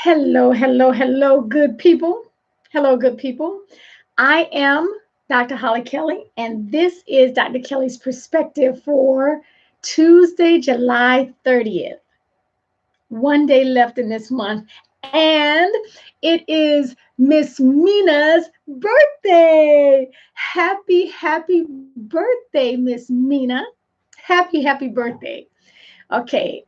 Hello, hello, hello, good people. Hello, good people. I am Dr. Hollie Kelly, and this is Dr. Kelly's perspective for Tuesday, July 30th. One day left in this month, and it is Miss Mina's birthday. Happy birthday, Miss Mina. Happy birthday. Okay.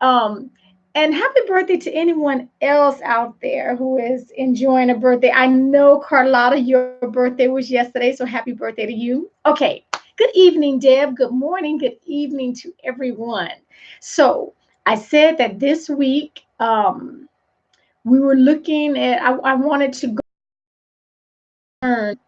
And happy birthday to anyone else out there who is enjoying a birthday. I know, Carlotta, your birthday was yesterday, so happy birthday to you. Okay. Good evening, Deb. Good morning. Good evening to everyone. So I said that this week we were looking at, I wanted to go learn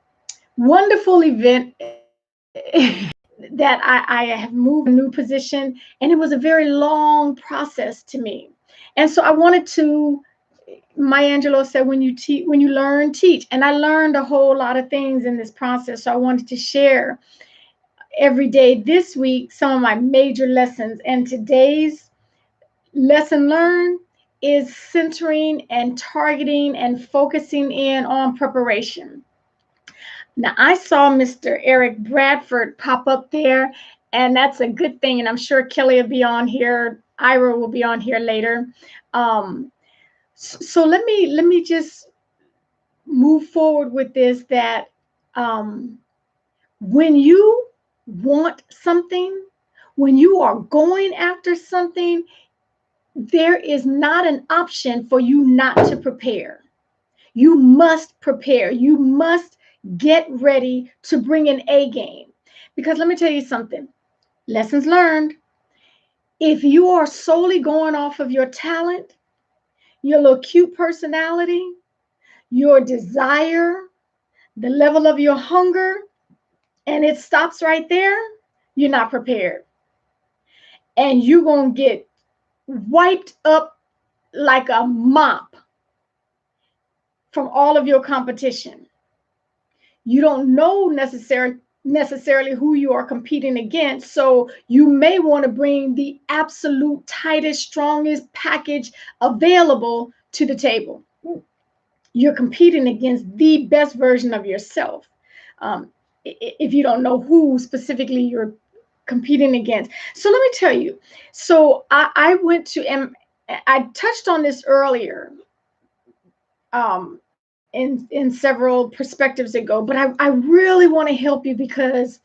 wonderful event that I have moved a new position, and it was a very long process to me. And so I wanted to, Maya Angelou said, when you teach, when you learn, teach. And I learned a whole lot of things in this process. So I wanted to share every day this week some of my major lessons. And today's lesson learned is centering and targeting and focusing in on preparation. Now, I saw Mr. Eric Bradford pop up there, and that's a good thing. And I'm sure Kelly will be on here. Ira will be on here later. Um, so let me just move forward with this. That um, when you want something, when you are going after something, there is not an option for you not to prepare. You must prepare. You must get ready to bring an A game. Because let me tell you something, lessons learned. If you are solely going off of your talent, your little cute personality, your desire, the level of your hunger, and it stops right there, you're not prepared. And you're going to get wiped up like a mop from all of your competition. You don't know necessarily who you are competing against. So you may want to bring the absolute tightest, strongest package available to the table. You're competing against the best version of yourself. If you don't know who specifically you're competing against. So let me tell you. So I went to, and I touched on this earlier, in several perspectives ago, but I really want to help you because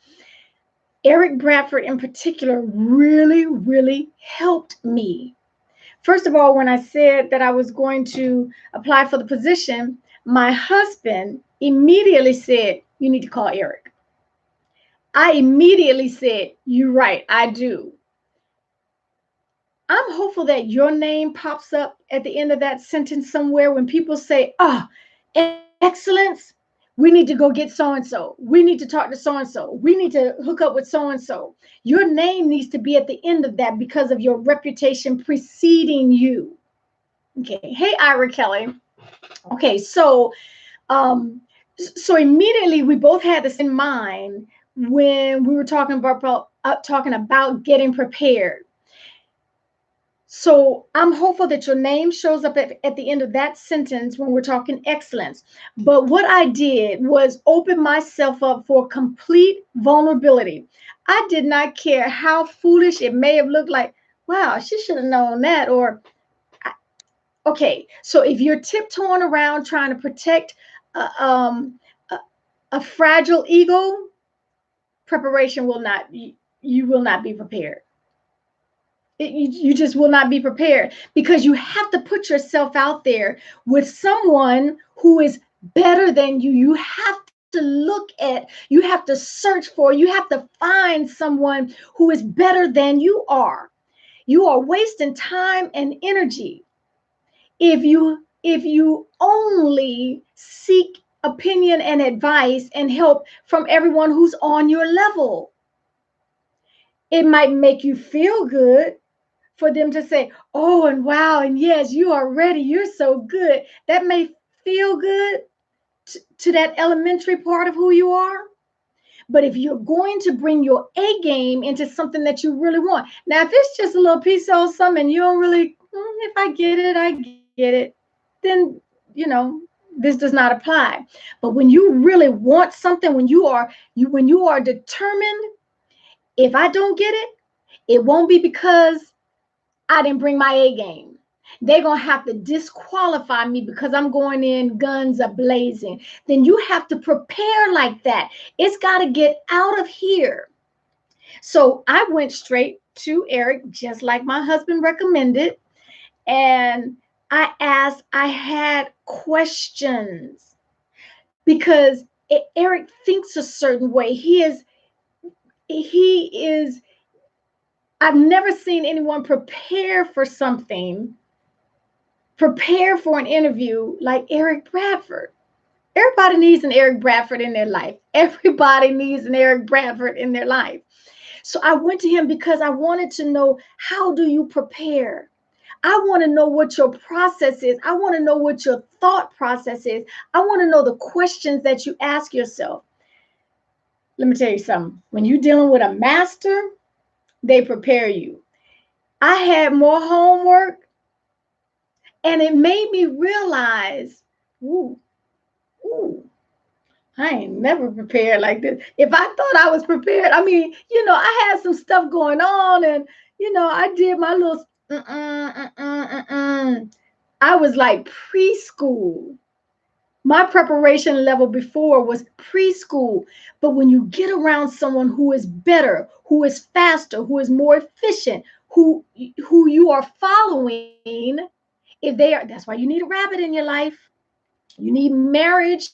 Eric Bradford in particular really helped me. First of all, when I said that I was going to apply for the position, my husband immediately said, "You need to call Eric." I immediately said, "You're right, I do." I'm hopeful that your name pops up at the end of that sentence somewhere when people say, "Oh, excellence, we need to go get so and so. We need to talk to so and so. We need to hook up with so and so." Your name needs to be at the end of that because of your reputation preceding you. Okay. Hey, Ira Kelly. Okay. Um, so immediately we both had this in mind when we were talking about getting prepared. So I'm hopeful that your name shows up at the end of that sentence when we're talking excellence. But what I did was open myself up for complete vulnerability. I did not care how foolish it may have looked like. Wow, she should have known that. Or, okay, so if you're tiptoeing around trying to protect a, a fragile ego, preparation will not, you will not be prepared. You just will not be prepared because you have to put yourself out there with someone who is better than you. You have to look at, you have to search for, you have to find someone who is better than you are. You are wasting time and energy if you only seek opinion and advice and help from everyone who's on your level. It might make you feel good for them to say, "Oh, and wow, and yes, you are ready. You're so good." That may feel good to that elementary part of who you are. But if you're going to bring your A game into something that you really want, now, if it's just a little piece of something, you don't really, if I get it, I get it. then, this does not apply. But when you really want something, when you are determined, if I don't get it, it won't be because I didn't bring my A game. They're going to have to disqualify me because I'm going in guns a-blazing. Then you have to prepare like that. It's got to get out of here. So I went straight to Eric, just like my husband recommended. And I had questions because Eric thinks a certain way. He is, I've never seen anyone prepare for something, prepare for an interview like Eric Bradford. Everybody needs an Eric Bradford in their life. Everybody needs an Eric Bradford in their life. So I went to him because I wanted to know, how do you prepare? I want to know what your process is. I want to know what your thought process is. I want to know the questions that you ask yourself. Let me tell you something. When you're dealing with a master, they prepare you. I had more homework, and it made me realize, ooh, I ain't never prepared like this. If I thought I was prepared, I had some stuff going on, and I did my little I was like preschool. My preparation level before was preschool. But when you get around someone who is better, who is faster, who is more efficient, who you are following, that's why you need a rabbit in your life. You need marriage,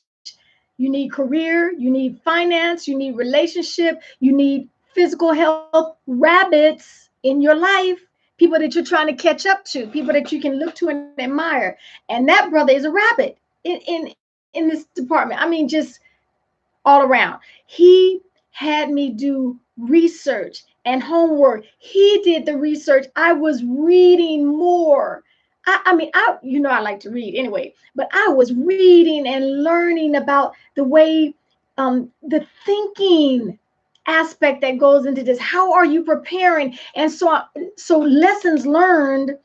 you need career, you need finance, you need relationship, you need physical health, rabbits in your life, people that you're trying to catch up to, people that you can look to and admire. And that brother is a rabbit in this department. Just all around. He had me do research and homework. He did the research. I was reading more. I like to read anyway, but I was reading and learning about the way, the thinking aspect that goes into this. How are you preparing? And so lessons learned.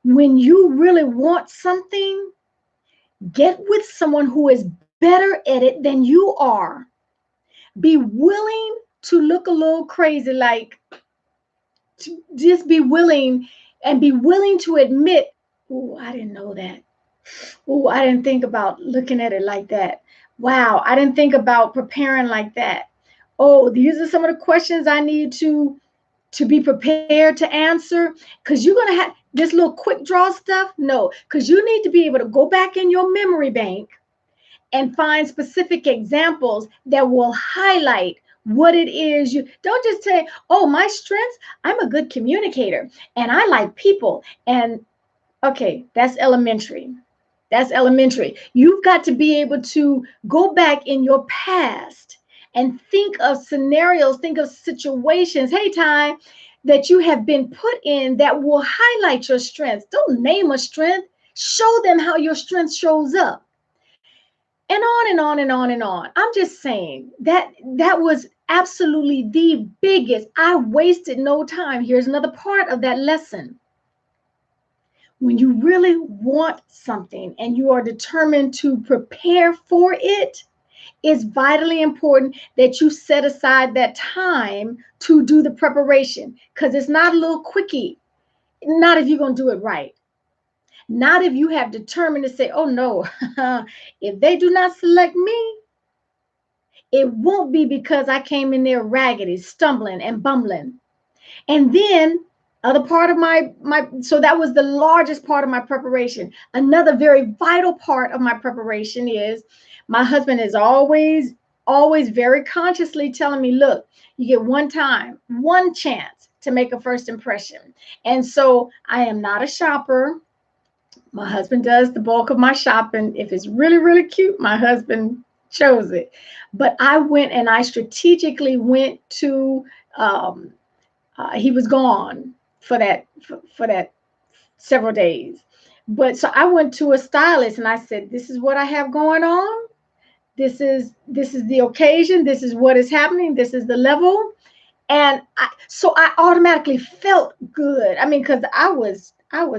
When you really want something, get with someone who is better at it than you are. Be willing to look a little crazy, like, just be willing, and be willing to admit, oh, I didn't know that. Oh, I didn't think about looking at it like that. Wow, I didn't think about preparing like that. Oh, these are some of the questions I need to be prepared to answer, because you're going to have this little quick draw stuff. No, because you need to be able to go back in your memory bank and find specific examples that will highlight what it is. You don't just say, oh, my strengths, I'm a good communicator and I like people. And okay, that's elementary. That's elementary. You've got to be able to go back in your past and think of scenarios, think of situations, hey, Ty, that you have been put in that will highlight your strengths. Don't name a strength. Show them how your strength shows up. And on and on and on and on. I'm just saying that was absolutely the biggest. I wasted no time. Here's another part of that lesson. When you really want something and you are determined to prepare for it, it's vitally important that you set aside that time to do the preparation, because it's not a little quickie. Not if you're going to do it right. Not if you have determined to say, oh no, if they do not select me, it won't be because I came in there raggedy, stumbling and bumbling. And then other part of so that was the largest part of my preparation. Another very vital part of my preparation is my husband is always very consciously telling me, look, you get one time, one chance to make a first impression. And so I am not a shopper. My husband does the bulk of my shopping. If it's really, really cute, my husband chose it. But I went and I strategically went to, he was gone for that several days. But so I went to a stylist and I said, this is what I have going on. This is the occasion. This is what is happening. This is the level. And so I automatically felt good. Because I was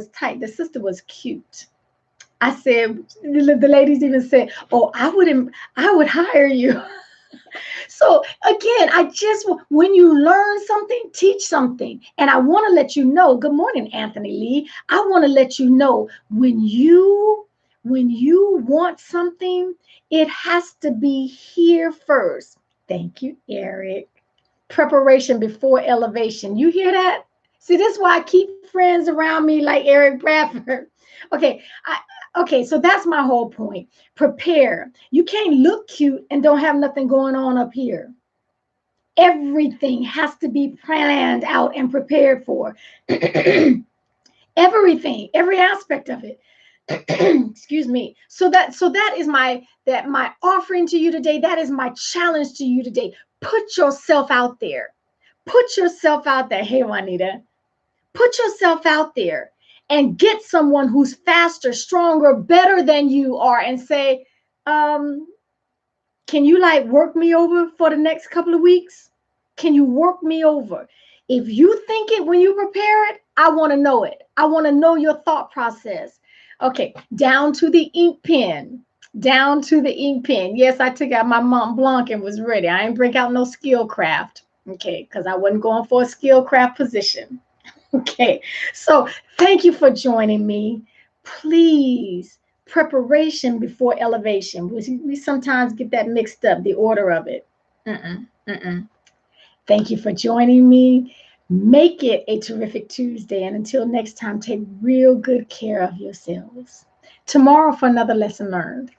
tight. The sister was cute. I said, the ladies even said, oh, I would hire you. So again, when you learn something, teach something. And I want to let you know, good morning, Anthony Lee. I want to let you know when you want something, it has to be here first. Thank you, Eric. Preparation before elevation. You hear that? See, this is why I keep friends around me like Eric Bradford. Okay, okay, so that's my whole point. Prepare. You can't look cute and don't have nothing going on up here. Everything has to be planned out and prepared for. Everything, every aspect of it. Excuse me. So that is my offering to you today. That is my challenge to you today. Put yourself out there. Put yourself out there. Hey, Juanita. Put yourself out there and get someone who's faster, stronger, better than you are, and say, can you like work me over for the next couple of weeks? Can you work me over? If you think it when you prepare it, I want to know it. I want to know your thought process. Okay, down to the ink pen. Down to the ink pen. Yes, I took out my Mont Blanc and was ready. I ain't break out no skill craft. Okay, because I wasn't going for a skill craft position. Okay, so thank you for joining me. Please, preparation before elevation. We sometimes get that mixed up, the order of it. Mm-mm, mm-mm. Thank you for joining me. Make it a terrific Tuesday. And until next time, take real good care of yourselves. Tomorrow for another lesson learned.